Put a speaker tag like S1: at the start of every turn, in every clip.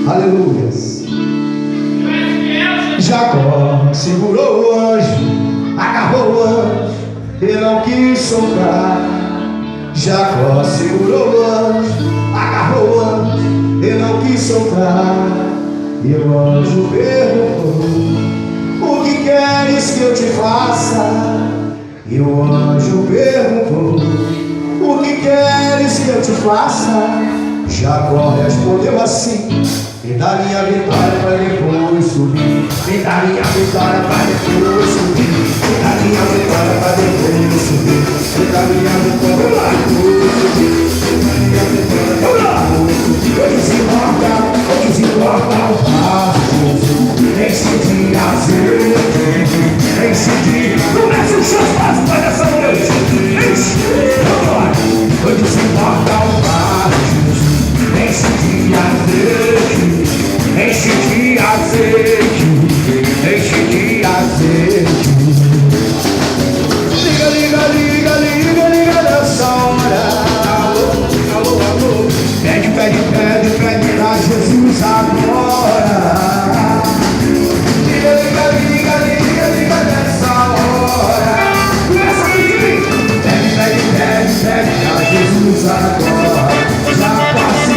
S1: Aleluias. Jacó segurou o anjo, agarrou o anjo e não quis soltar. Jacó segurou o anjo, agarrou o anjo e não quis soltar. E o anjo perguntou: o que queres que eu te faça? E o anjo perguntou: o que queres que eu te faça? Jacó respondeu assim: me dá minha vitória para depois subir. Me dá minha vitória para depois subir. Me dá minha vitória para depois subir. Me dá minha vitória para depois subir. Vamos lá! Eu desembarca o passo. Enche de azeite. Enche de... Comece os seus passos para essa noite. Enche! Vamos lá! Eu desembarca o passo. Enche de azeite, enche de azeite, enche de azeite. Liga, liga, liga, liga, liga nessa hora. Alô, alô, alô. Pede, pede, pede, pede pra Jesus agora. Liga, liga, liga, liga, liga nessa hora. Começa aqui, pede, pede, pede, pede pra Jesus agora. Já passe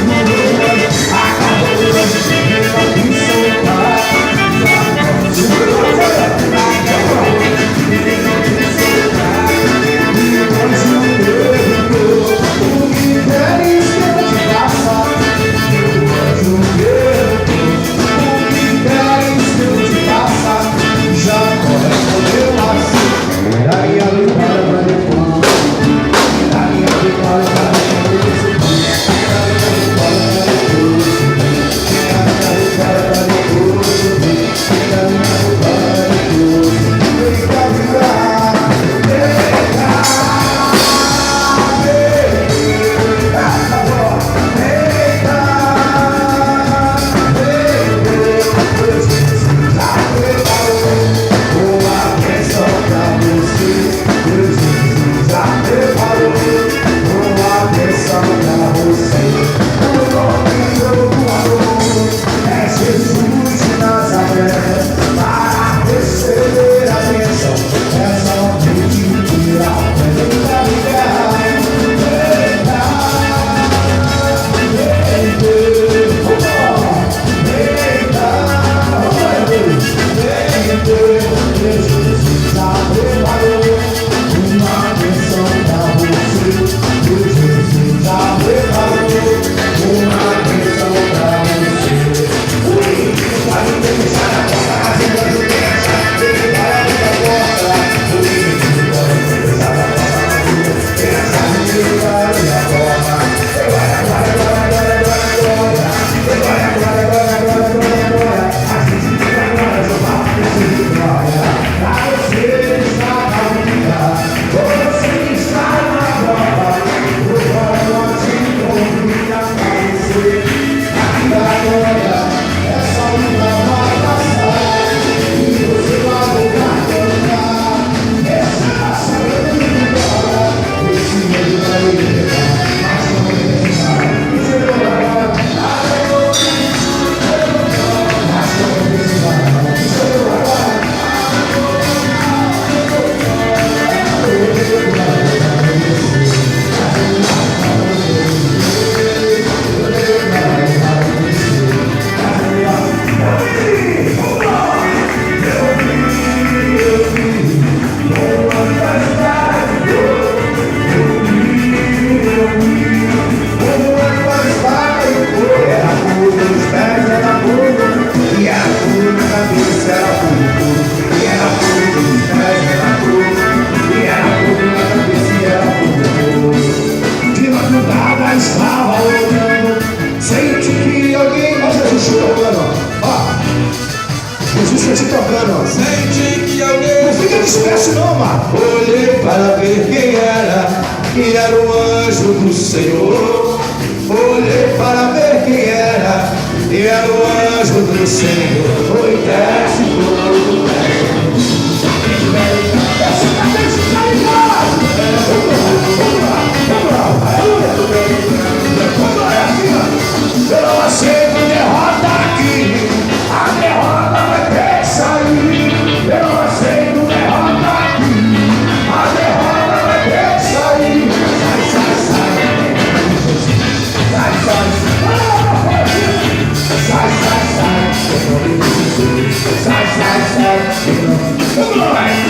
S1: esquece não, mano. Olhei para ver quem era, e era o anjo do Senhor. Olhei para ver quem era, e era o anjo do Senhor. Foi desce todo vamos lá, aleluia. Sai, sai, sai, eu não me deixo. Sai, sai, sai, eu não... Vamos lá!